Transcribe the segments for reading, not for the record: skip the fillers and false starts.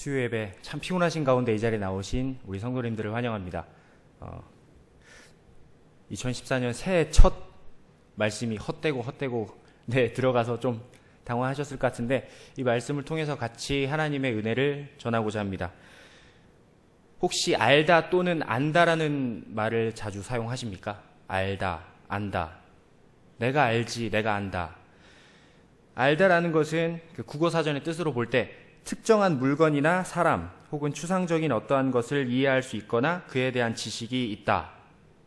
수요 예배 참 피곤하신 가운데 이 자리에 나오신 우리 성도님들을 환영합니다. 2014년 새해 첫 말씀이 헛되고 들어가서 좀 당황하셨을 것 같은데, 이 말씀을 통해서 같이 하나님의 은혜를 전하고자 합니다. 혹시 알다 또는 안다라는 말을 자주 사용하십니까? 알다, 안다. 내가 알지, 내가 안다. 알다라는 것은 그 국어사전의 뜻으로 볼 때 특정한 물건이나 사람 혹은 추상적인 어떠한 것을 이해할 수 있거나 그에 대한 지식이 있다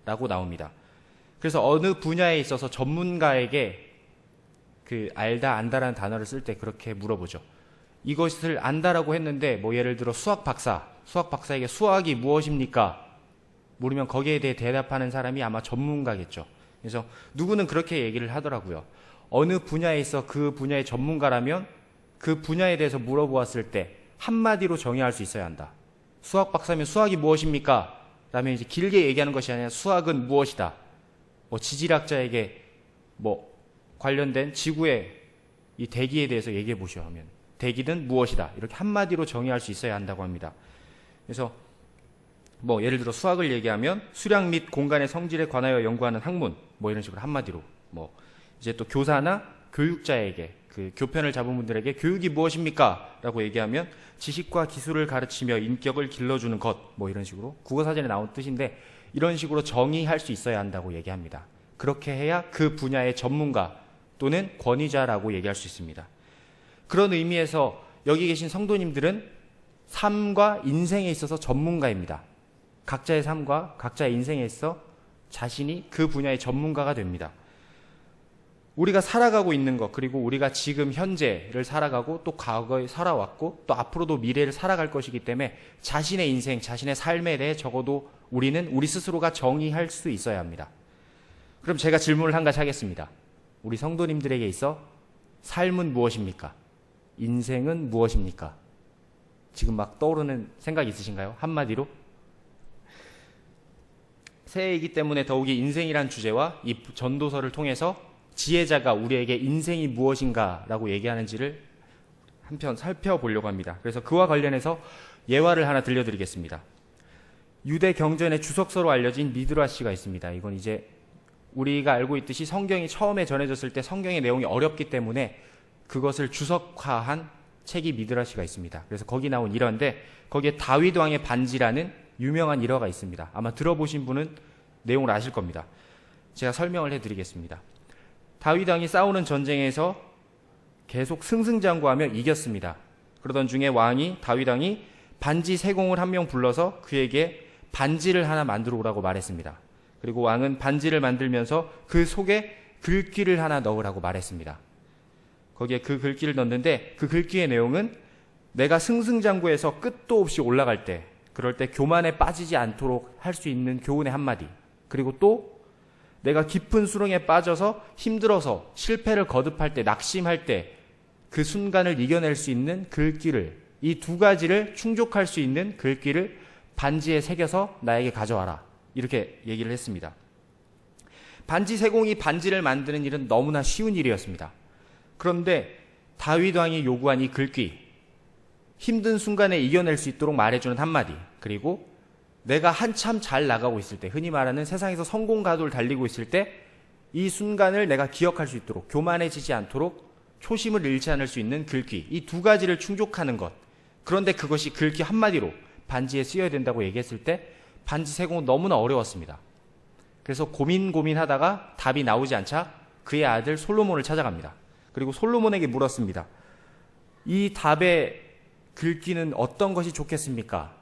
라고 나옵니다. 그래서 어느 분야에 있어서 전문가에게 그 알다, 안다라는 단어를 쓸 때 그렇게 물어보죠. 이것을 안다라고 했는데 예를 들어 수학 박사에게 수학이 무엇입니까? 물으면 거기에 대해 대답하는 사람이 아마 전문가겠죠. 그래서 누구는 그렇게 얘기를 하더라고요. 어느 분야에 있어 그 분야의 전문가라면 그 분야에 대해서 물어보았을 때 한마디로 정의할 수 있어야 한다. 수학 박사면 수학이 무엇입니까? 라면 이제 길게 얘기하는 것이 아니라 수학은 무엇이다. 지질학자에게 관련된 지구의 이 대기에 대해서 얘기해 보시오 하면 대기는 무엇이다. 이렇게 한마디로 정의할 수 있어야 한다고 합니다. 그래서 예를 들어 수학을 얘기하면 수량 및 공간의 성질에 관하여 연구하는 학문 이런 식으로 한마디로 이제 또 교사나 교육자에게 그 교편을 잡은 분들에게 교육이 무엇입니까? 라고 얘기하면 지식과 기술을 가르치며 인격을 길러주는 것 이런 식으로 국어사전에 나온 뜻인데 이런 식으로 정의할 수 있어야 한다고 얘기합니다. 그렇게 해야 그 분야의 전문가 또는 권위자라고 얘기할 수 있습니다. 그런 의미에서 여기 계신 성도님들은 삶과 인생에 있어서 전문가입니다. 각자의 삶과 각자의 인생에 있어 자신이 그 분야의 전문가가 됩니다. 우리가 살아가고 있는 것, 그리고 우리가 지금 현재를 살아가고 또 과거에 살아왔고 또 앞으로도 미래를 살아갈 것이기 때문에 자신의 인생, 자신의 삶에 대해 적어도 우리는 우리 스스로가 정의할 수 있어야 합니다. 그럼 제가 질문을 한 가지 하겠습니다. 우리 성도님들에게 있어 삶은 무엇입니까? 인생은 무엇입니까? 지금 막 떠오르는 생각 있으신가요? 한마디로? 새해이기 때문에 더욱이 인생이란 주제와 이 전도서를 통해서 지혜자가 우리에게 인생이 무엇인가라고 얘기하는지를 한편 살펴보려고 합니다. 그래서 그와 관련해서 예화를 하나 들려드리겠습니다. 유대 경전의 주석서로 알려진 미드라시가 있습니다. 이건 이제 우리가 알고 있듯이 성경이 처음에 전해졌을 때 성경의 내용이 어렵기 때문에 그것을 주석화한 책이 미드라시가 있습니다. 그래서 거기 나온 일화인데 거기에 다윗 왕의 반지라는 유명한 일화가 있습니다. 아마 들어보신 분은 내용을 아실 겁니다. 제가 설명을 해드리겠습니다. 다윗 왕이 싸우는 전쟁에서 계속 승승장구하며 이겼습니다. 그러던 중에 다윗 왕이 반지 세공을 한 명 불러서 그에게 반지를 하나 만들어 오라고 말했습니다. 그리고 왕은 반지를 만들면서 그 속에 글귀를 하나 넣으라고 말했습니다. 거기에 그 글귀를 넣는데 그 글귀의 내용은 내가 승승장구해서 끝도 없이 올라갈 때, 그럴 때 교만에 빠지지 않도록 할 수 있는 교훈의 한마디, 그리고 또 내가 깊은 수렁에 빠져서 힘들어서 실패를 거듭할 때, 낙심할 때 그 순간을 이겨낼 수 있는 글귀를, 이 두 가지를 충족할 수 있는 글귀를 반지에 새겨서 나에게 가져와라. 이렇게 얘기를 했습니다. 반지 세공이 반지를 만드는 일은 너무나 쉬운 일이었습니다. 그런데 다윗 왕이 요구한 이 글귀, 힘든 순간에 이겨낼 수 있도록 말해주는 한마디, 그리고 내가 한참 잘 나가고 있을 때, 흔히 말하는 세상에서 성공 가도를 달리고 있을 때 이 순간을 내가 기억할 수 있도록, 교만해지지 않도록 초심을 잃지 않을 수 있는 글귀, 이 두 가지를 충족하는 것. 그런데 그것이 글귀 한마디로 반지에 쓰여야 된다고 얘기했을 때 반지 세공은 너무나 어려웠습니다. 그래서 고민하다가 답이 나오지 않자 그의 아들 솔로몬을 찾아갑니다. 그리고 솔로몬에게 물었습니다. 이 답의 글귀는 어떤 것이 좋겠습니까?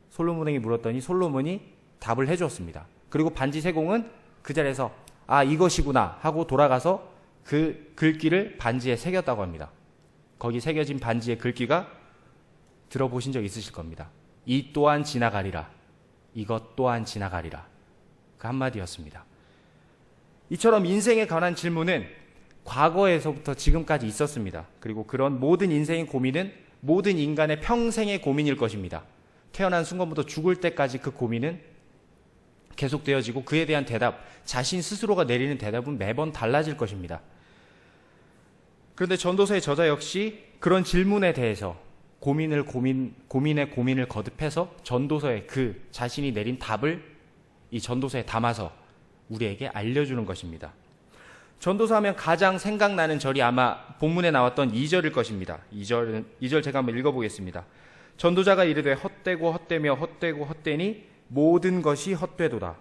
솔로몬에게 물었더니 솔로몬이 답을 해주었습니다. 그리고 반지 세공은 그 자리에서 이것이구나 하고 돌아가서 그 글귀를 반지에 새겼다고 합니다. 거기 새겨진 반지의 글귀가 들어보신 적 있으실 겁니다. 이 또한 지나가리라. 이것 또한 지나가리라. 그 한마디였습니다. 이처럼 인생에 관한 질문은 과거에서부터 지금까지 있었습니다. 그리고 그런 모든 인생의 고민은 모든 인간의 평생의 고민일 것입니다. 태어난 순간부터 죽을 때까지 그 고민은 계속되어지고 그에 대한 대답, 자신 스스로가 내리는 대답은 매번 달라질 것입니다. 그런데 전도서의 저자 역시 그런 질문에 대해서 고민에 고민을 거듭해서 전도서에 그 자신이 내린 답을 이 전도서에 담아서 우리에게 알려주는 것입니다. 전도서 하면 가장 생각나는 절이 아마 본문에 나왔던 2절일 것입니다. 2절 제가 한번 읽어보겠습니다. 전도자가 이르되 헛되고 헛되며 헛되고 헛되니 모든 것이 헛되도다.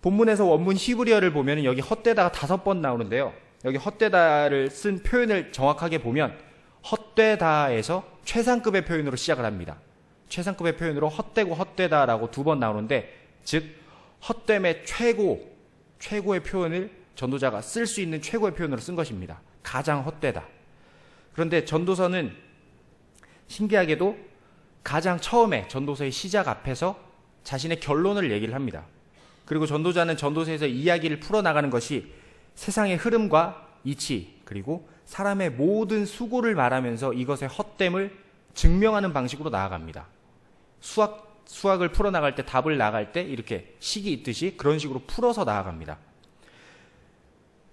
본문에서 원문 히브리어를 보면 여기 헛되다가 5번 나오는데요. 여기 헛되다를 쓴 표현을 정확하게 보면 헛되다에서 최상급의 표현으로 시작을 합니다. 최상급의 표현으로 헛되고 헛되다라고 2번 나오는데, 즉 헛됨의 최고의 표현을 전도자가 쓸 수 있는 최고의 표현으로 쓴 것입니다. 가장 헛되다. 그런데 전도서는 신기하게도 가장 처음에 전도서의 시작 앞에서 자신의 결론을 얘기를 합니다. 그리고 전도자는 전도서에서 이야기를 풀어나가는 것이 세상의 흐름과 이치, 그리고 사람의 모든 수고를 말하면서 이것의 헛됨을 증명하는 방식으로 나아갑니다. 수학을 풀어나갈 때, 답을 나갈 때 이렇게 식이 있듯이 그런 식으로 풀어서 나아갑니다.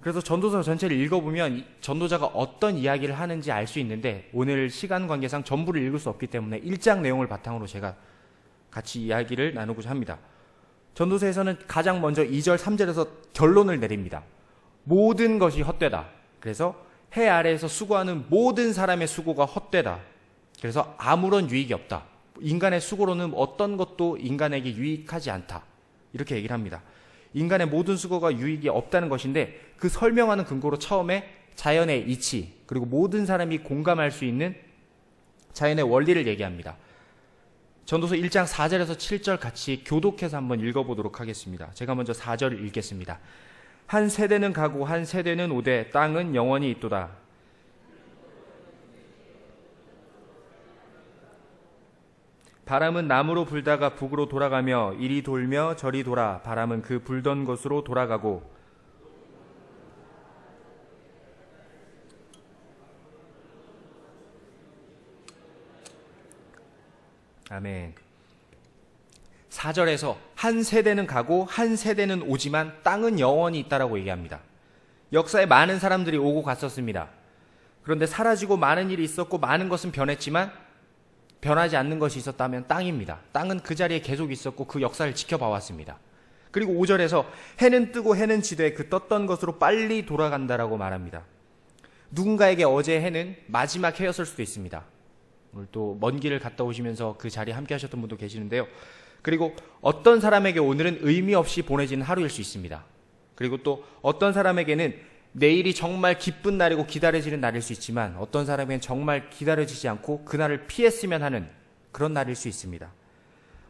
그래서 전도서 전체를 읽어보면 전도자가 어떤 이야기를 하는지 알 수 있는데, 오늘 시간 관계상 전부를 읽을 수 없기 때문에 1장 내용을 바탕으로 제가 같이 이야기를 나누고자 합니다. 전도서에서는 가장 먼저 2절, 3절에서 결론을 내립니다. 모든 것이 헛되다. 그래서 해 아래에서 수고하는 모든 사람의 수고가 헛되다. 그래서 아무런 유익이 없다. 인간의 수고로는 어떤 것도 인간에게 유익하지 않다. 이렇게 얘기를 합니다. 인간의 모든 수고가 유익이 없다는 것인데, 그 설명하는 근거로 처음에 자연의 이치, 그리고 모든 사람이 공감할 수 있는 자연의 원리를 얘기합니다. 전도서 1장 4절에서 7절 같이 교독해서 한번 읽어보도록 하겠습니다. 제가 먼저 4절 읽겠습니다. 한 세대는 가고 한 세대는 오되 땅은 영원히 있도다. 바람은 남으로 불다가 북으로 돌아가며 이리 돌며 저리 돌아 바람은 그 불던 곳으로 돌아가고. 아멘. 4절에서 한 세대는 가고 한 세대는 오지만 땅은 영원히 있다라고 얘기합니다. 역사에 많은 사람들이 오고 갔었습니다. 그런데 사라지고 많은 일이 있었고 많은 것은 변했지만 변하지 않는 것이 있었다면 땅입니다. 땅은 그 자리에 계속 있었고 그 역사를 지켜봐 왔습니다. 그리고 5절에서 해는 뜨고 해는 지되 그 떴던 것으로 빨리 돌아간다라고 말합니다. 누군가에게 어제 해는 마지막 해였을 수도 있습니다. 오늘 또 먼 길을 갔다 오시면서 그 자리에 함께 하셨던 분도 계시는데요. 그리고 어떤 사람에게 오늘은 의미 없이 보내지는 하루일 수 있습니다. 그리고 또 어떤 사람에게는 내일이 정말 기쁜 날이고 기다려지는 날일 수 있지만, 어떤 사람에게는 정말 기다려지지 않고 그날을 피했으면 하는 그런 날일 수 있습니다.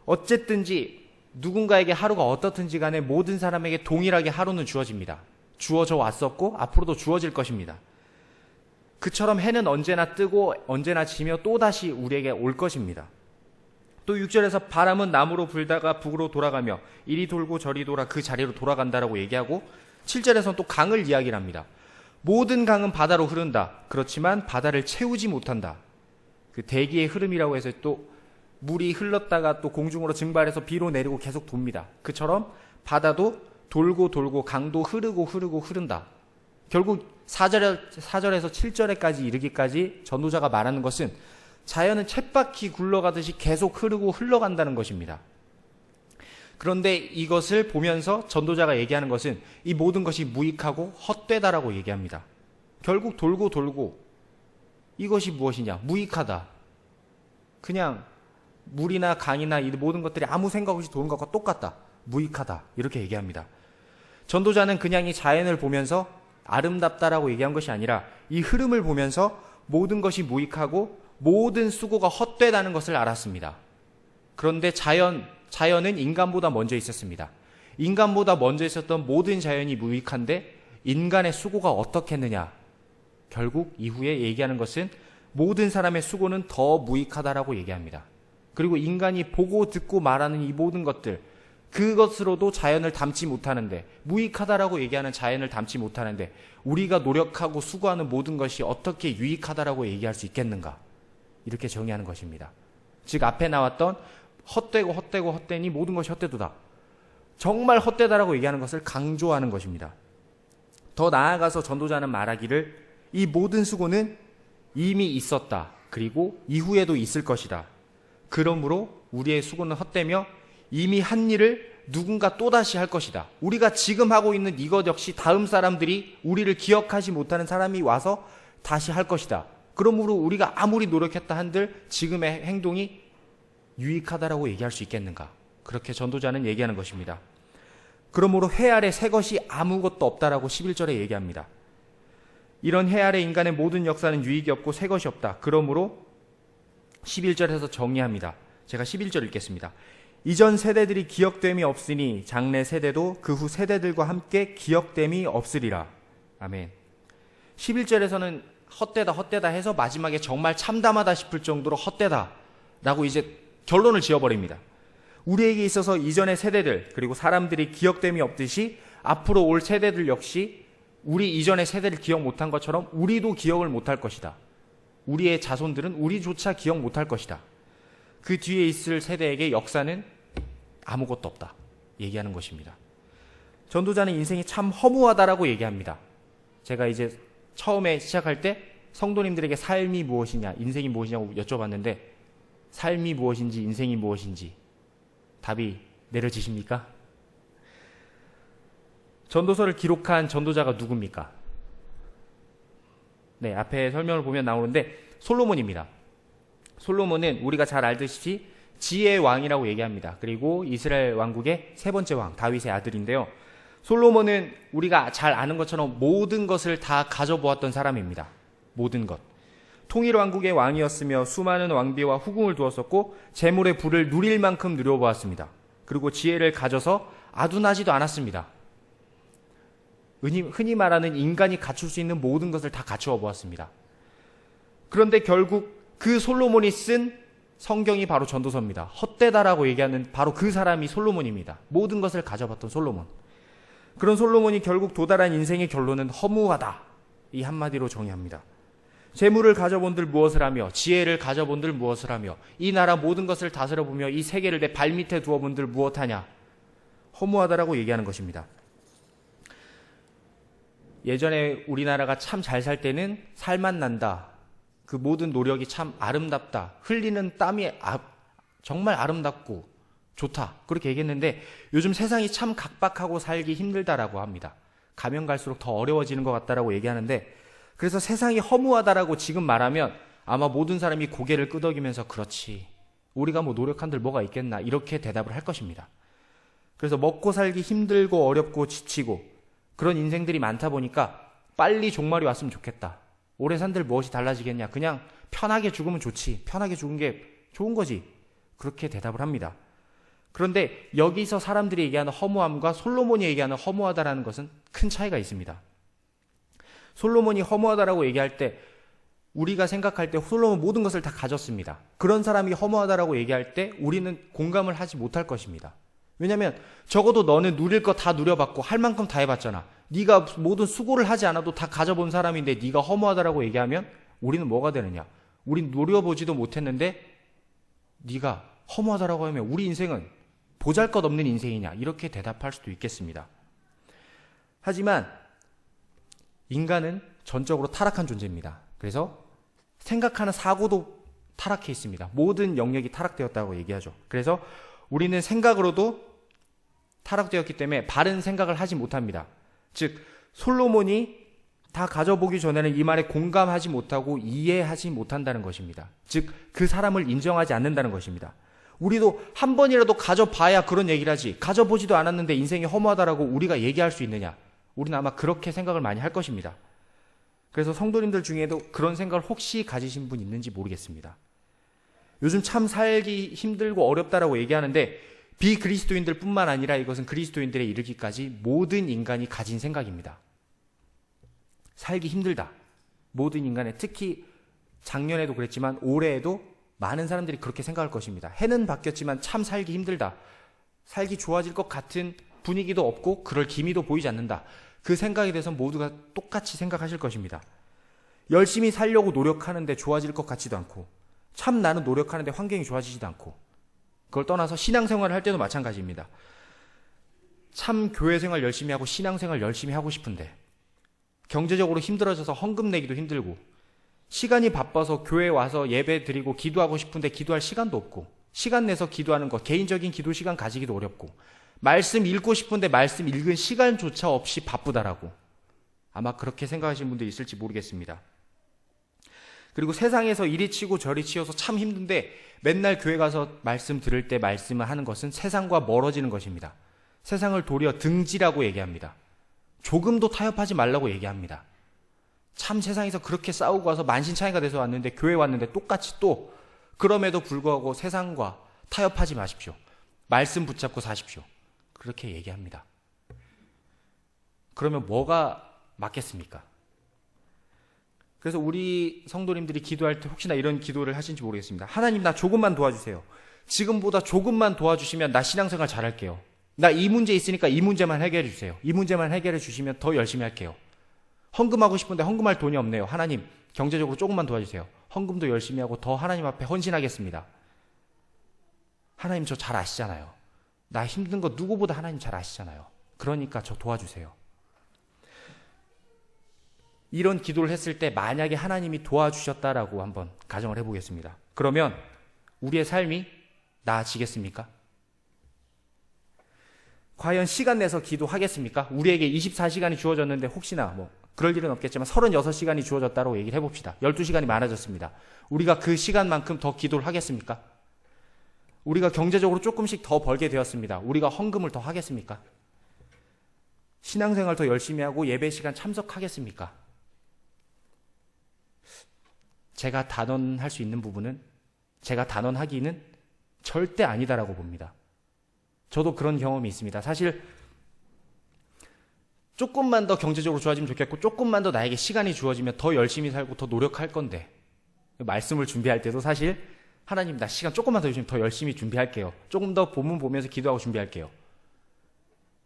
어쨌든지 누군가에게 하루가 어떻든지 간에 모든 사람에게 동일하게 하루는 주어집니다. 주어져 왔었고 앞으로도 주어질 것입니다. 그처럼 해는 언제나 뜨고 언제나 지며 또다시 우리에게 올 것입니다. 또 6절에서 바람은 남으로 불다가 북으로 돌아가며 이리 돌고 저리 돌아 그 자리로 돌아간다라고 얘기하고, 7절에서는 또 강을 이야기를 합니다. 모든 강은 바다로 흐른다. 그렇지만 바다를 채우지 못한다. 그 대기의 흐름이라고 해서 또 물이 흘렀다가 또 공중으로 증발해서 비로 내리고 계속 돕니다. 그처럼 바다도 돌고 돌고 강도 흐르고 흐른다. 결국 4절에서 7절에까지 이르기까지 전도자가 말하는 것은 자연은 쳇바퀴 굴러가듯이 계속 흐르고 흘러간다는 것입니다. 그런데 이것을 보면서 전도자가 얘기하는 것은 이 모든 것이 무익하고 헛되다라고 얘기합니다. 결국 돌고 돌고 이것이 무엇이냐? 무익하다. 그냥 물이나 강이나 이 모든 것들이 아무 생각 없이 도는 것과 똑같다. 무익하다. 이렇게 얘기합니다. 전도자는 그냥 이 자연을 보면서 아름답다라고 얘기한 것이 아니라 이 흐름을 보면서 모든 것이 무익하고 모든 수고가 헛되다는 것을 알았습니다. 그런데 자연은 인간보다 먼저 있었습니다. 인간보다 먼저 있었던 모든 자연이 무익한데 인간의 수고가 어떻겠느냐? 결국 이후에 얘기하는 것은 모든 사람의 수고는 더 무익하다라고 얘기합니다. 그리고 인간이 보고 듣고 말하는 이 모든 것들, 그것으로도 자연을 담지 못하는데, 무익하다라고 얘기하는 자연을 담지 못하는데 우리가 노력하고 수고하는 모든 것이 어떻게 유익하다라고 얘기할 수 있겠는가? 이렇게 정의하는 것입니다. 즉 앞에 나왔던 헛되니 모든 것이 헛되도다. 정말 헛되다라고 얘기하는 것을 강조하는 것입니다. 더 나아가서 전도자는 말하기를 이 모든 수고는 이미 있었다. 그리고 이후에도 있을 것이다. 그러므로 우리의 수고는 헛되며 이미 한 일을 누군가 또다시 할 것이다. 우리가 지금 하고 있는 이것 역시 다음 사람들이 우리를 기억하지 못하는 사람이 와서 다시 할 것이다. 그러므로 우리가 아무리 노력했다 한들 지금의 행동이 유익하다라고 얘기할 수 있겠는가? 그렇게 전도자는 얘기하는 것입니다. 그러므로 해 아래 새 것이 아무것도 없다라고 11절에 얘기합니다. 이런 해 아래 인간의 모든 역사는 유익이 없고 새 것이 없다. 그러므로 11절에서 정리합니다. 제가 11절 읽겠습니다. 이전 세대들이 기억됨이 없으니 장래 세대도 그 후 세대들과 함께 기억됨이 없으리라. 아멘. 11절에서는 헛되다 해서 마지막에 정말 참담하다 싶을 정도로 헛되다라고 이제 결론을 지어버립니다. 우리에게 있어서 이전의 세대들 그리고 사람들이 기억됨이 없듯이 앞으로 올 세대들 역시 우리 이전의 세대를 기억 못한 것처럼 우리도 기억을 못할 것이다. 우리의 자손들은 우리조차 기억 못할 것이다. 그 뒤에 있을 세대에게 역사는 아무것도 없다 얘기하는 것입니다. 전도자는 인생이 참 허무하다라고 얘기합니다. 제가 이제 처음에 시작할 때 성도님들에게 삶이 무엇이냐, 인생이 무엇이냐고 여쭤봤는데 삶이 무엇인지 인생이 무엇인지 답이 내려지십니까? 전도서를 기록한 전도자가 누굽니까? 네, 앞에 설명을 보면 나오는데 솔로몬입니다. 솔로몬은 우리가 잘 알듯이 지혜의 왕이라고 얘기합니다. 그리고 이스라엘 왕국의 세 번째 왕, 다윗의 아들인데요. 솔로몬은 우리가 잘 아는 것처럼 모든 것을 다 가져보았던 사람입니다. 모든 것. 통일 왕국의 왕이었으며 수많은 왕비와 후궁을 두었었고 재물의 부를 누릴 만큼 누려보았습니다. 그리고 지혜를 가져서 아둔하지도 않았습니다. 흔히 말하는 인간이 갖출 수 있는 모든 것을 다 갖추어 보았습니다. 그런데 결국 그 솔로몬이 쓴 성경이 바로 전도서입니다. 헛되다라고 얘기하는 바로 그 사람이 솔로몬입니다. 모든 것을 가져봤던 솔로몬. 그런 솔로몬이 결국 도달한 인생의 결론은 허무하다. 이 한마디로 정의합니다. 재물을 가져본들 무엇을 하며 지혜를 가져본들 무엇을 하며 이 나라 모든 것을 다스려보며 이 세계를 내 발밑에 두어본들 무엇하냐. 허무하다라고 얘기하는 것입니다. 예전에 우리나라가 참 잘 살 때는 살만 난다. 그 모든 노력이 참 아름답다. 흘리는 땀이 정말 아름답고 좋다. 그렇게 얘기했는데 요즘 세상이 참 각박하고 살기 힘들다라고 합니다. 가면 갈수록 더 어려워지는 것 같다라고 얘기하는데 그래서 세상이 허무하다라고 지금 말하면 아마 모든 사람이 고개를 끄덕이면서 그렇지. 우리가 뭐 노력한들 뭐가 있겠나 이렇게 대답을 할 것입니다. 그래서 먹고 살기 힘들고 어렵고 지치고 그런 인생들이 많다 보니까 빨리 종말이 왔으면 좋겠다. 오래 산들 무엇이 달라지겠냐. 그냥 편하게 죽으면 좋지. 편하게 죽은 게 좋은 거지. 그렇게 대답을 합니다. 그런데 여기서 사람들이 얘기하는 허무함과 솔로몬이 얘기하는 허무하다라는 것은 큰 차이가 있습니다. 솔로몬이 허무하다라고 얘기할 때 우리가 생각할 때 솔로몬 모든 것을 다 가졌습니다. 그런 사람이 허무하다라고 얘기할 때 우리는 공감을 하지 못할 것입니다. 왜냐하면 적어도 너는 누릴 거 다 누려봤고 할 만큼 다 해봤잖아. 네가 모든 수고를 하지 않아도 다 가져본 사람인데 네가 허무하다라고 얘기하면 우리는 뭐가 되느냐. 우린 노려보지도 못했는데 네가 허무하다라고 하면 우리 인생은 보잘것없는 인생이냐 이렇게 대답할 수도 있겠습니다. 하지만 인간은 전적으로 타락한 존재입니다. 그래서 생각하는 사고도 타락해 있습니다. 모든 영역이 타락되었다고 얘기하죠. 그래서 우리는 생각으로도 타락되었기 때문에 바른 생각을 하지 못합니다. 즉 솔로몬이 다 가져보기 전에는 이 말에 공감하지 못하고 이해하지 못한다는 것입니다. 즉 그 사람을 인정하지 않는다는 것입니다. 우리도 한 번이라도 가져봐야 그런 얘기를 하지 가져보지도 않았는데 인생이 허무하다라고 우리가 얘기할 수 있느냐. 우리는 아마 그렇게 생각을 많이 할 것입니다. 그래서 성도님들 중에도 그런 생각을 혹시 가지신 분 있는지 모르겠습니다. 요즘 참 살기 힘들고 어렵다라고 얘기하는데 비그리스도인들 뿐만 아니라 이것은 그리스도인들에 이르기까지 모든 인간이 가진 생각입니다. 살기 힘들다. 모든 인간의 특히 작년에도 그랬지만 올해에도 많은 사람들이 그렇게 생각할 것입니다. 해는 바뀌었지만 참 살기 힘들다. 살기 좋아질 것 같은 분위기도 없고 그럴 기미도 보이지 않는다. 그 생각에 대해서 모두가 똑같이 생각하실 것입니다. 열심히 살려고 노력하는데 좋아질 것 같지도 않고 참 나는 노력하는데 환경이 좋아지지도 않고 그걸 떠나서 신앙생활을 할 때도 마찬가지입니다. 참 교회생활 열심히 하고 신앙생활 열심히 하고 싶은데 경제적으로 힘들어져서 헌금 내기도 힘들고 시간이 바빠서 교회 와서 예배 드리고 기도하고 싶은데 기도할 시간도 없고, 시간 내서 기도하는 것, 개인적인 기도 시간 가지기도 어렵고, 말씀 읽고 싶은데 말씀 읽은 시간조차 없이 바쁘다라고 아마 그렇게 생각하시는 분들이 있을지 모르겠습니다. 그리고 세상에서 이리 치고 저리 치여서 참 힘든데 맨날 교회 가서 말씀 들을 때 말씀을 하는 것은 세상과 멀어지는 것입니다. 세상을 도리어 등지라고 얘기합니다. 조금도 타협하지 말라고 얘기합니다. 참 세상에서 그렇게 싸우고 와서 만신창이가 돼서 왔는데, 교회 왔는데 똑같이 또 그럼에도 불구하고 세상과 타협하지 마십시오. 말씀 붙잡고 사십시오. 그렇게 얘기합니다. 그러면 뭐가 맞겠습니까? 그래서 우리 성도님들이 기도할 때 혹시나 이런 기도를 하신지 모르겠습니다. 하나님, 나 조금만 도와주세요. 지금보다 조금만 도와주시면 나 신앙생활 잘할게요. 나 이 문제 있으니까 이 문제만 해결해 주세요. 이 문제만 해결해 주시면 더 열심히 할게요. 헌금하고 싶은데 헌금할 돈이 없네요. 하나님, 경제적으로 조금만 도와주세요. 헌금도 열심히 하고 더 하나님 앞에 헌신하겠습니다. 하나님, 저 잘 아시잖아요. 나 힘든 거 누구보다 하나님 잘 아시잖아요. 그러니까 저 도와주세요. 이런 기도를 했을 때 만약에 하나님이 도와주셨다라고 한번 가정을 해보겠습니다. 그러면 우리의 삶이 나아지겠습니까? 과연 시간 내서 기도하겠습니까? 우리에게 24시간이 주어졌는데 혹시나 그럴 일은 없겠지만 36시간이 주어졌다고 얘기를 해봅시다. 12시간이 많아졌습니다. 우리가 그 시간만큼 더 기도를 하겠습니까? 우리가 경제적으로 조금씩 더 벌게 되었습니다. 우리가 헌금을 더 하겠습니까? 신앙생활 더 열심히 하고 예배 시간 참석하겠습니까? 제가 단언할 수 있는 부분은, 제가 단언하기는 절대 아니다라고 봅니다. 저도 그런 경험이 있습니다. 사실 조금만 더 경제적으로 좋아지면 좋겠고, 조금만 더 나에게 시간이 주어지면 더 열심히 살고 더 노력할 건데, 말씀을 준비할 때도 사실 하나님, 나 시간 조금만 더 주시면 더 열심히 준비할게요. 조금 더 본문 보면서 기도하고 준비할게요.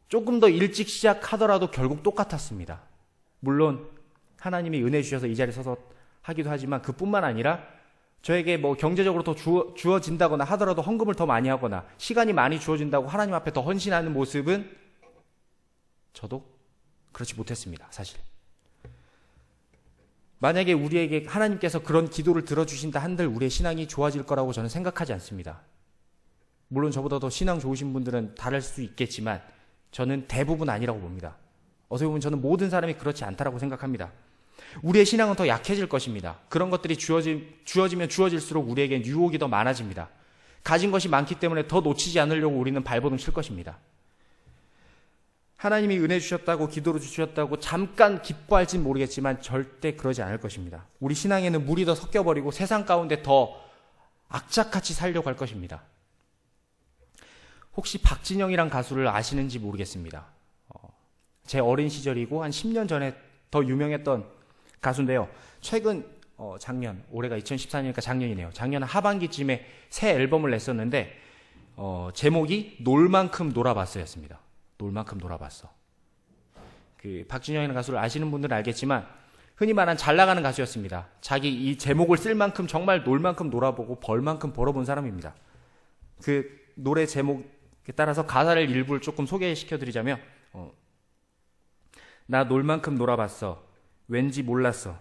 조금 더 일찍 시작하더라도 결국 똑같았습니다. 물론 하나님이 은혜 주셔서 이 자리에 서서 하기도 하지만 그뿐만 아니라 저에게 경제적으로 더 주어진다거나 하더라도 헌금을 더 많이 하거나 시간이 많이 주어진다고 하나님 앞에 더 헌신하는 모습은 저도 그렇지 못했습니다. 사실 만약에 우리에게 하나님께서 그런 기도를 들어주신다 한들 우리의 신앙이 좋아질 거라고 저는 생각하지 않습니다. 물론 저보다 더 신앙 좋으신 분들은 다를 수 있겠지만 저는 대부분 아니라고 봅니다. 어떻게 보면 저는 모든 사람이 그렇지 않다라고 생각합니다. 우리의 신앙은 더 약해질 것입니다. 그런 것들이 주어지면 주어질수록 우리에겐 유혹이 더 많아집니다. 가진 것이 많기 때문에 더 놓치지 않으려고 우리는 발버둥 칠 것입니다. 하나님이 은혜 주셨다고, 기도로 주셨다고 잠깐 기뻐할진 모르겠지만 절대 그러지 않을 것입니다. 우리 신앙에는 물이 더 섞여버리고 세상 가운데 더 악착같이 살려고 할 것입니다. 혹시 박진영이란 가수를 아시는지 모르겠습니다. 제 어린 시절이고 한 10년 전에 더 유명했던 가수인데요. 최근 작년, 올해가 2014년이니까 작년이네요. 작년 하반기쯤에 새 앨범을 냈었는데 제목이 놀 만큼 놀아봤어였습니다. 놀 만큼 놀아봤어. 그 박진영이라는 가수를 아시는 분들은 알겠지만 흔히 말하는 잘 나가는 가수였습니다. 자기 이 제목을 쓸 만큼 정말 놀 만큼 놀아보고 벌 만큼 벌어본 사람입니다. 그 노래 제목에 따라서 가사를 일부를 조금 소개시켜드리자면 나 놀 만큼 놀아봤어. 왠지 몰랐어.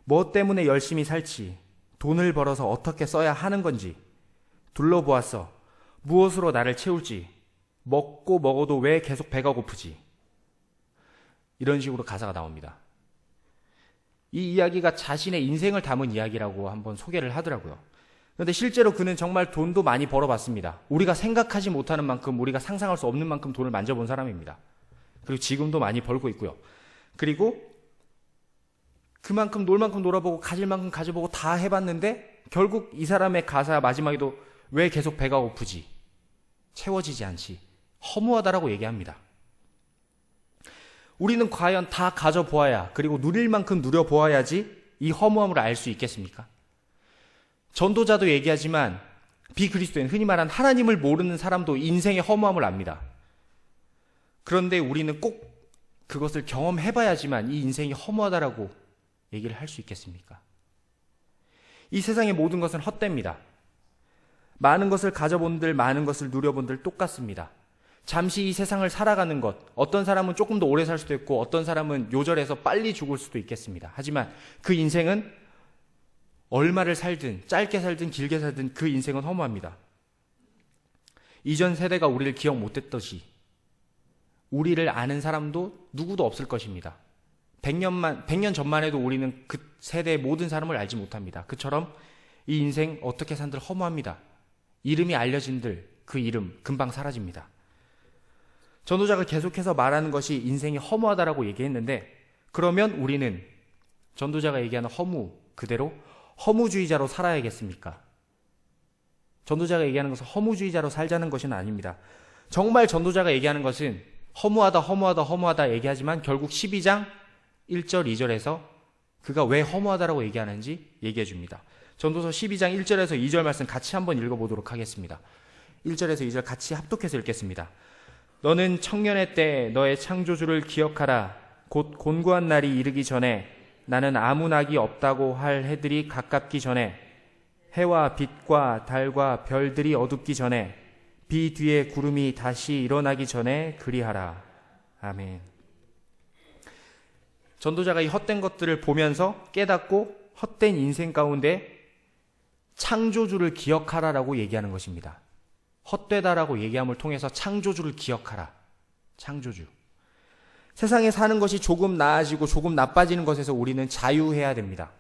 뭐 때문에 열심히 살지. 돈을 벌어서 어떻게 써야 하는 건지. 둘러보았어. 무엇으로 나를 채울지. 먹고 먹어도 왜 계속 배가 고프지. 이런 식으로 가사가 나옵니다. 이 이야기가 자신의 인생을 담은 이야기라고 한번 소개를 하더라고요. 그런데 실제로 그는 정말 돈도 많이 벌어봤습니다. 우리가 생각하지 못하는 만큼, 우리가 상상할 수 없는 만큼 돈을 만져본 사람입니다. 그리고 지금도 많이 벌고 있고요. 그리고 그만큼 놀 만큼 놀아보고 가질 만큼 가져보고 다 해봤는데 결국 이 사람의 가사 마지막에도 왜 계속 배가 고프지, 채워지지 않지, 허무하다라고 얘기합니다. 우리는 과연 다 가져보아야, 그리고 누릴 만큼 누려보아야지 이 허무함을 알 수 있겠습니까? 전도자도 얘기하지만 비그리스도인, 흔히 말하는 하나님을 모르는 사람도 인생의 허무함을 압니다. 그런데 우리는 꼭 그것을 경험해봐야지만 이 인생이 허무하다라고 얘기를 할 수 있겠습니까? 이 세상의 모든 것은 헛됩니다. 많은 것을 가져본들, 많은 것을 누려본들 똑같습니다. 잠시 이 세상을 살아가는 것, 어떤 사람은 조금 더 오래 살 수도 있고 어떤 사람은 요절해서 빨리 죽을 수도 있겠습니다. 하지만 그 인생은 얼마를 살든 짧게 살든 길게 살든 그 인생은 허무합니다. 이전 세대가 우리를 기억 못했듯이 우리를 아는 사람도 누구도 없을 것입니다. 100년 전만 해도 우리는 그 세대의 모든 사람을 알지 못합니다. 그처럼 이 인생 어떻게 산들 허무합니다. 이름이 알려진들 그 이름 금방 사라집니다. 전도자가 계속해서 말하는 것이 인생이 허무하다라고 얘기했는데, 그러면 우리는 전도자가 얘기하는 허무 그대로 허무주의자로 살아야겠습니까? 전도자가 얘기하는 것은 허무주의자로 살자는 것은 아닙니다. 정말 전도자가 얘기하는 것은 허무하다 얘기하지만 결국 12장 1절 2절에서 그가 왜 허무하다라고 얘기하는지 얘기해 줍니다. 전도서 12장 1절에서 2절 말씀 같이 한번 읽어보도록 하겠습니다. 1절에서 2절 같이 합독해서 읽겠습니다. 너는 청년의 때 너의 창조주를 기억하라. 곧 곤고한 날이 이르기 전에, 나는 아무 낙이 없다고 할 해들이 가깝기 전에, 해와 빛과 달과 별들이 어둡기 전에, 비 뒤에 구름이 다시 일어나기 전에 그리하라. 아멘. 전도자가 이 헛된 것들을 보면서 깨닫고 헛된 인생 가운데 창조주를 기억하라라고 얘기하는 것입니다. 헛되다라고 얘기함을 통해서 창조주를 기억하라. 창조주. 세상에 사는 것이 조금 나아지고 조금 나빠지는 것에서 우리는 자유해야 됩니다.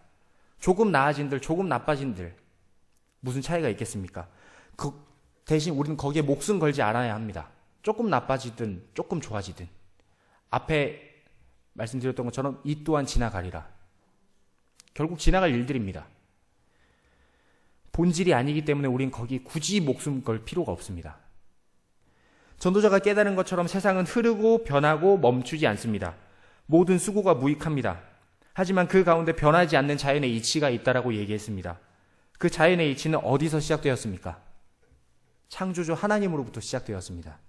조금 나아진들, 조금 나빠진들 무슨 차이가 있겠습니까? 그 대신 우리는 거기에 목숨 걸지 않아야 합니다. 조금 나빠지든 조금 좋아지든. 앞에 말씀드렸던 것처럼 이 또한 지나가리라. 결국 지나갈 일들입니다. 본질이 아니기 때문에 우린 거기 굳이 목숨 걸 필요가 없습니다. 전도자가 깨달은 것처럼 세상은 흐르고 변하고 멈추지 않습니다. 모든 수고가 무익합니다. 하지만 그 가운데 변하지 않는 자연의 이치가 있다라고 얘기했습니다. 그 자연의 이치는 어디서 시작되었습니까? 창조주 하나님으로부터 시작되었습니다.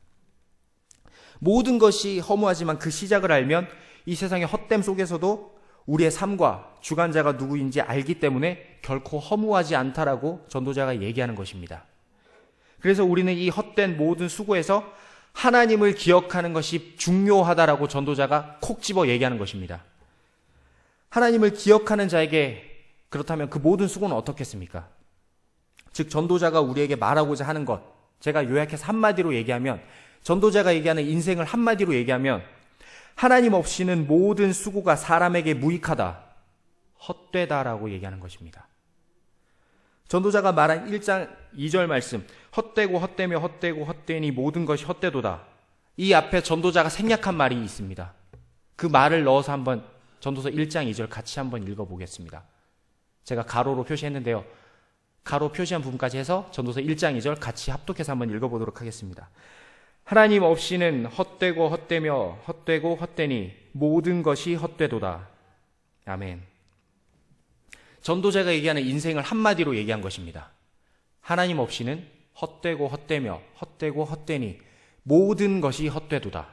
모든 것이 허무하지만 그 시작을 알면 이 세상의 헛됨 속에서도 우리의 삶과 주관자가 누구인지 알기 때문에 결코 허무하지 않다라고 전도자가 얘기하는 것입니다. 그래서 우리는 이 헛된 모든 수고에서 하나님을 기억하는 것이 중요하다라고 전도자가 콕 집어 얘기하는 것입니다. 하나님을 기억하는 자에게 그렇다면 그 모든 수고는 어떻겠습니까? 즉 전도자가 우리에게 말하고자 하는 것, 제가 요약해서 한마디로 얘기하면, 전도자가 얘기하는 인생을 한마디로 얘기하면 하나님 없이는 모든 수고가 사람에게 무익하다, 헛되다라고 얘기하는 것입니다. 전도자가 말한 1장 2절 말씀, 헛되고 헛되며 헛되고 헛되니 모든 것이 헛되도다. 이 앞에 전도자가 생략한 말이 있습니다. 그 말을 넣어서 한번 전도서 1장 2절 같이 한번 읽어보겠습니다. 제가 가로로 표시했는데요. 가로 표시한 부분까지 해서 전도서 1장 2절 같이 합독해서 한번 읽어보도록 하겠습니다. 하나님 없이는 헛되고 헛되며 헛되고 헛되니 모든 것이 헛되도다. 아멘. 전도자가 얘기하는 인생을 한마디로 얘기한 것입니다. 하나님 없이는 헛되고 헛되며 헛되고 헛되니 모든 것이 헛되도다.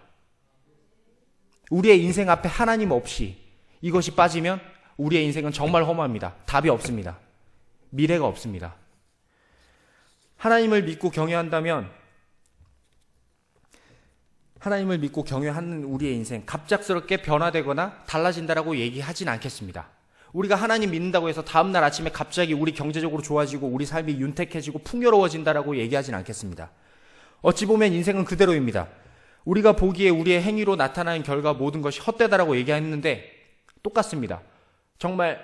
우리의 인생 앞에 하나님 없이 이것이 빠지면 우리의 인생은 정말 허무합니다. 답이 없습니다. 미래가 없습니다. 하나님을 믿고 경외한다면, 하나님을 믿고 경외하는 우리의 인생 갑작스럽게 변화되거나 달라진다라고 얘기하진 않겠습니다. 우리가 하나님 믿는다고 해서 다음날 아침에 갑자기 우리 경제적으로 좋아지고 우리 삶이 윤택해지고 풍요로워진다라고 얘기하진 않겠습니다. 어찌 보면 인생은 그대로입니다. 우리가 보기에 우리의 행위로 나타나는 결과 모든 것이 헛되다라고 얘기했는데 똑같습니다. 정말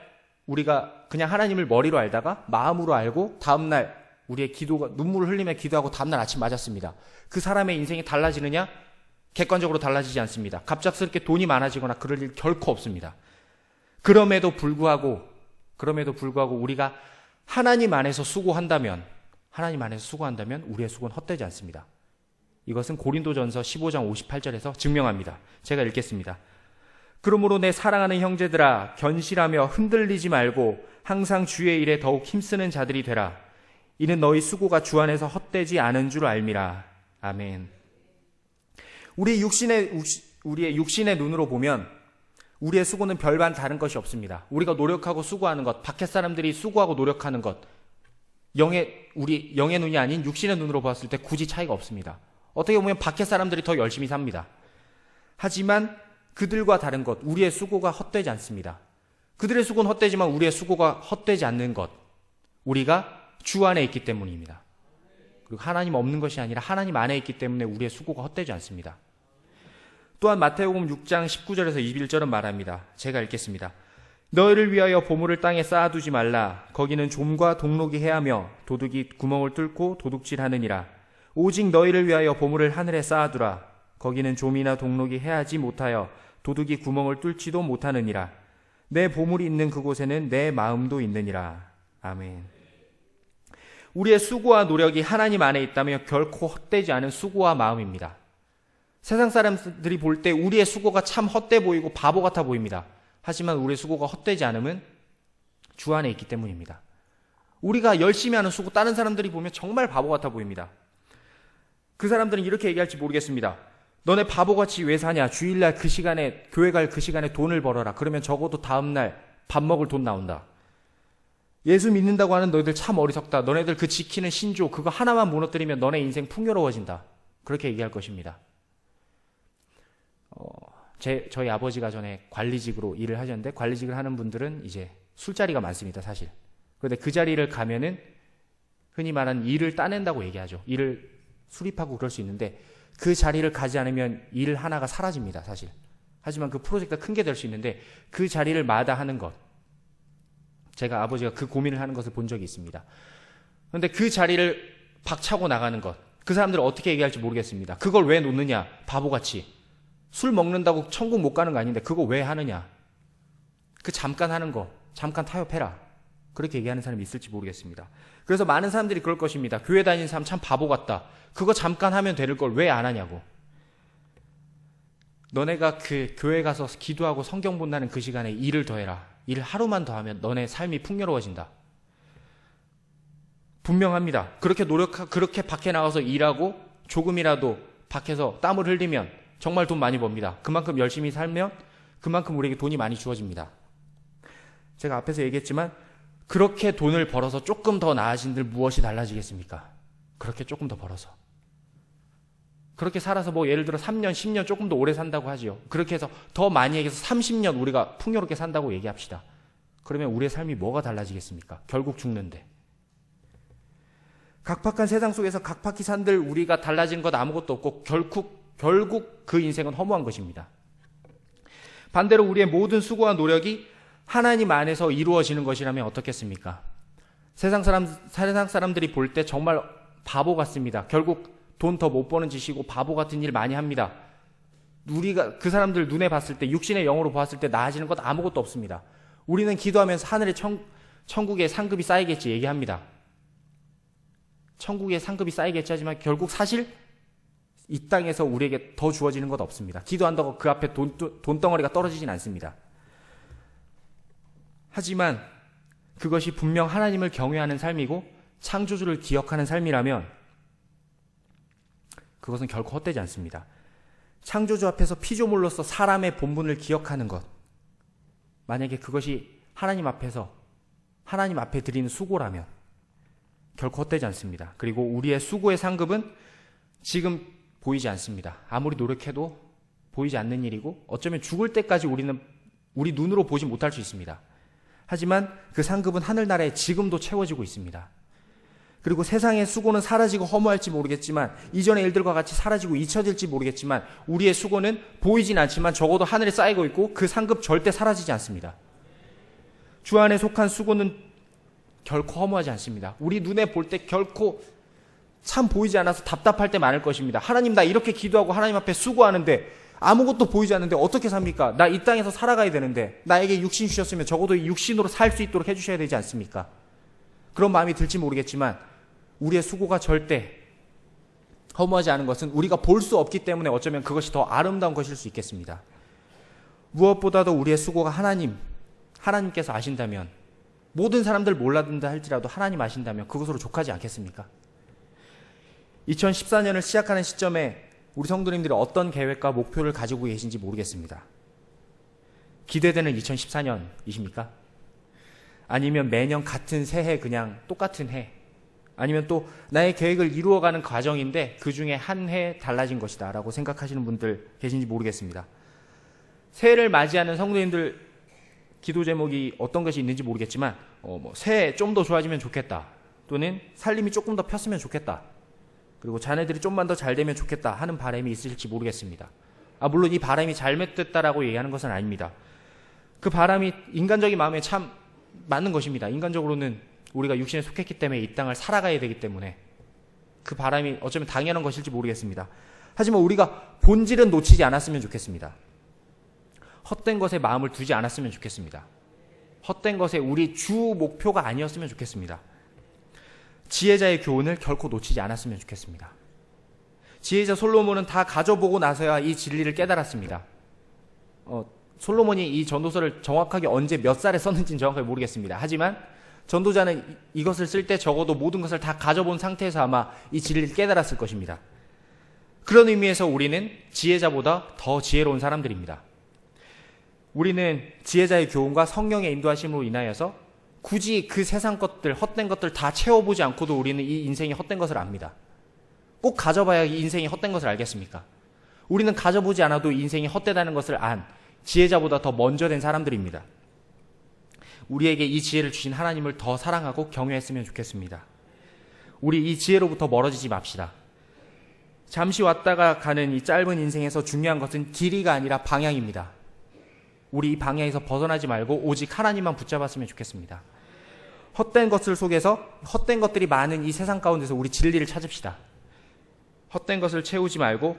우리가 그냥 하나님을 머리로 알다가 마음으로 알고 다음날 우리의 기도가, 눈물을 흘리며 기도하고 다음날 아침 맞았습니다. 그 사람의 인생이 달라지느냐? 객관적으로 달라지지 않습니다. 갑작스럽게 돈이 많아지거나 그럴 일 결코 없습니다. 그럼에도 불구하고 우리가 하나님 안에서 수고한다면 우리의 수고는 헛되지 않습니다. 이것은 고린도전서 15장 58절에서 증명합니다. 제가 읽겠습니다. 그러므로 내 사랑하는 형제들아, 견실하며 흔들리지 말고 항상 주의 일에 더욱 힘쓰는 자들이 되라. 이는 너희 수고가 주 안에서 헛되지 않은 줄 알미라. 아멘. 우리의 육신의 눈으로 보면 우리의 수고는 별반 다른 것이 없습니다. 우리가 노력하고 수고하는 것, 밖에 사람들이 수고하고 노력하는 것, 우리 영의 눈이 아닌 육신의 눈으로 봤을 때 굳이 차이가 없습니다. 어떻게 보면 밖에 사람들이 더 열심히 삽니다. 하지만 그들과 다른 것, 우리의 수고가 헛되지 않습니다. 그들의 수고는 헛되지만 우리의 수고가 헛되지 않는 것, 우리가 주 안에 있기 때문입니다. 그리고 하나님 없는 것이 아니라 하나님 안에 있기 때문에 우리의 수고가 헛되지 않습니다. 또한 마태복음 6장 19절에서 21절은 말합니다. 제가 읽겠습니다. 너희를 위하여 보물을 땅에 쌓아두지 말라. 거기는 좀과 동록이 해하며 도둑이 구멍을 뚫고 도둑질하느니라. 오직 너희를 위하여 보물을 하늘에 쌓아두라. 거기는 좀이나 동록이 해하지 못하여 도둑이 구멍을 뚫지도 못하느니라. 내 보물이 있는 그곳에는 내 마음도 있느니라. 아멘. 우리의 수고와 노력이 하나님 안에 있다면 결코 헛되지 않은 수고와 마음입니다. 세상 사람들이 볼 때 우리의 수고가 참 헛돼 보이고 바보 같아 보입니다. 하지만 우리의 수고가 헛되지 않음은 주 안에 있기 때문입니다. 우리가 열심히 하는 수고 다른 사람들이 보면 정말 바보 같아 보입니다. 그 사람들은 이렇게 얘기할지 모르겠습니다. 너네 바보같이 왜 사냐? 주일날 그 시간에 교회 갈 그 시간에 돈을 벌어라. 그러면 적어도 다음날 밥 먹을 돈 나온다. 예수 믿는다고 하는 너희들 참 어리석다. 너네들 그 지키는 신조 그거 하나만 무너뜨리면 너네 인생 풍요로워진다. 그렇게 얘기할 것입니다. 저희 아버지가 전에 관리직으로 일을 하셨는데 관리직을 하는 분들은 이제 술자리가 많습니다, 사실. 그런데 그 자리를 가면은 흔히 말하는 일을 따낸다고 얘기하죠. 일을 수립하고 그럴 수 있는데 그 자리를 가지 않으면 일 하나가 사라집니다, 사실. 하지만 그 프로젝트가 큰 게 될 수 있는데 그 자리를 마다하는 것. 제가 아버지가 그 고민을 하는 것을 본 적이 있습니다. 그런데 그 자리를 박차고 나가는 것. 그 사람들은 어떻게 얘기할지 모르겠습니다. 그걸 왜 놓느냐? 바보같이. 술 먹는다고 천국 못 가는 거 아닌데 그거 왜 하느냐? 그 잠깐 하는 거, 잠깐 타협해라. 그렇게 얘기하는 사람이 있을지 모르겠습니다. 그래서 많은 사람들이 그럴 것입니다. 교회 다니는 사람 참 바보 같다. 그거 잠깐 하면 되는 걸 왜 안 하냐고. 너네가 그 교회 가서 기도하고 성경 본다는 그 시간에 일을 더해라. 일을 하루만 더 하면 너네 삶이 풍요로워진다. 분명합니다. 그렇게 밖에 나가서 일하고 조금이라도 밖에서 땀을 흘리면 정말 돈 많이 법니다. 그만큼 열심히 살면 그만큼 우리에게 돈이 많이 주어집니다. 제가 앞에서 얘기했지만 그렇게 돈을 벌어서 조금 더 나아진들 무엇이 달라지겠습니까? 그렇게 조금 더 벌어서. 그렇게 살아서 뭐 예를 들어 3년, 10년 조금 더 오래 산다고 하지요. 그렇게 해서 더 많이 얘기해서 30년 우리가 풍요롭게 산다고 얘기합시다. 그러면 우리의 삶이 뭐가 달라지겠습니까? 결국 죽는데. 각박한 세상 속에서 각박히 산들 우리가 달라진 것 아무것도 없고 결국 그 인생은 허무한 것입니다. 반대로 우리의 모든 수고와 노력이 하나님 안에서 이루어지는 것이라면 어떻겠습니까? 세상 사람들이 볼 때 정말 바보 같습니다. 결국 돈 더 못 버는 짓이고 바보 같은 일 많이 합니다. 우리가 그 사람들 눈에 봤을 때 육신의 영으로 봤을 때 나아지는 것 아무것도 없습니다. 우리는 기도하면서 하늘의 천국의 상급이 쌓이겠지 얘기합니다. 천국의 상급이 쌓이겠지 하지만 결국 사실 이 땅에서 우리에게 더 주어지는 것 없습니다. 기도한다고 그 앞에 돈덩어리가 떨어지진 않습니다. 하지만 그것이 분명 하나님을 경외하는 삶이고 창조주를 기억하는 삶이라면 그것은 결코 헛되지 않습니다. 창조주 앞에서 피조물로서 사람의 본분을 기억하는 것. 만약에 그것이 하나님 앞에 드리는 수고라면 결코 헛되지 않습니다. 그리고 우리의 수고의 상급은 지금 보이지 않습니다. 아무리 노력해도 보이지 않는 일이고 어쩌면 죽을 때까지 우리는 우리 눈으로 보지 못할 수 있습니다. 하지만 그 상급은 하늘나라에 지금도 채워지고 있습니다. 그리고 세상의 수고는 사라지고 허무할지 모르겠지만 이전의 일들과 같이 사라지고 잊혀질지 모르겠지만 우리의 수고는 보이진 않지만 적어도 하늘에 쌓이고 있고 그 상급 절대 사라지지 않습니다. 주 안에 속한 수고는 결코 허무하지 않습니다. 우리 눈에 볼 때 결코 참 보이지 않아서 답답할 때 많을 것입니다. 하나님 나 이렇게 기도하고 하나님 앞에 수고하는데 아무것도 보이지 않는데 어떻게 삽니까? 나 이 땅에서 살아가야 되는데 나에게 육신 주셨으면 적어도 육신으로 살 수 있도록 해주셔야 되지 않습니까? 그런 마음이 들지 모르겠지만 우리의 수고가 절대 허무하지 않은 것은 우리가 볼 수 없기 때문에 어쩌면 그것이 더 아름다운 것일 수 있겠습니다. 무엇보다도 우리의 수고가 하나님께서 아신다면 모든 사람들 몰라든다 할지라도 하나님 아신다면 그것으로 족하지 않겠습니까? 2014년을 시작하는 시점에 우리 성도님들이 어떤 계획과 목표를 가지고 계신지 모르겠습니다. 기대되는 2014년이십니까? 아니면 매년 같은 새해 그냥 똑같은 해, 아니면 또 나의 계획을 이루어가는 과정인데 그 중에 한 해 달라진 것이다 라고 생각하시는 분들 계신지 모르겠습니다. 새해를 맞이하는 성도님들 기도 제목이 어떤 것이 있는지 모르겠지만 새해 좀 더 좋아지면 좋겠다, 또는 살림이 조금 더 폈으면 좋겠다, 그리고 자네들이 좀만 더 잘 되면 좋겠다 하는 바람이 있을지 모르겠습니다. 물론 이 바람이 잘못됐다라고 얘기하는 것은 아닙니다. 그 바람이 인간적인 마음에 참 맞는 것입니다. 인간적으로는 우리가 육신에 속했기 때문에 이 땅을 살아가야 되기 때문에 그 바람이 어쩌면 당연한 것일지 모르겠습니다. 하지만 우리가 본질은 놓치지 않았으면 좋겠습니다. 헛된 것에 마음을 두지 않았으면 좋겠습니다. 헛된 것에 우리 주 목표가 아니었으면 좋겠습니다. 지혜자의 교훈을 결코 놓치지 않았으면 좋겠습니다. 지혜자 솔로몬은 다 가져보고 나서야 이 진리를 깨달았습니다. 솔로몬이 이 전도서를 정확하게 언제 몇 살에 썼는지는 정확하게 모르겠습니다. 하지만 전도자는 이것을 쓸 때 적어도 모든 것을 다 가져본 상태에서 아마 이 진리를 깨달았을 것입니다. 그런 의미에서 우리는 지혜자보다 더 지혜로운 사람들입니다. 우리는 지혜자의 교훈과 성령의 인도하심으로 인하여서 굳이 그 세상 것들, 헛된 것들 다 채워보지 않고도 우리는 이 인생이 헛된 것을 압니다. 꼭 가져봐야 이 인생이 헛된 것을 알겠습니까? 우리는 가져보지 않아도 인생이 헛되다는 것을 안 지혜자보다 더 먼저 된 사람들입니다. 우리에게 이 지혜를 주신 하나님을 더 사랑하고 경외했으면 좋겠습니다. 우리 이 지혜로부터 멀어지지 맙시다. 잠시 왔다가 가는 이 짧은 인생에서 중요한 것은 길이가 아니라 방향입니다. 우리 이 방향에서 벗어나지 말고 오직 하나님만 붙잡았으면 좋겠습니다. 헛된 것들 속에서 헛된 것들이 많은 이 세상 가운데서 우리 진리를 찾읍시다. 헛된 것을 채우지 말고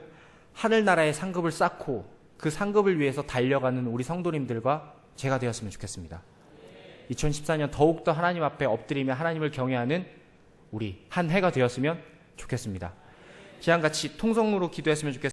하늘나라의 상급을 쌓고 그 상급을 위해서 달려가는 우리 성도님들과 제가 되었으면 좋겠습니다. 2014년 더욱더 하나님 앞에 엎드리며 하나님을 경외하는 우리 한 해가 되었으면 좋겠습니다. 기왕같이 통성으로 기도했으면 좋겠습니다.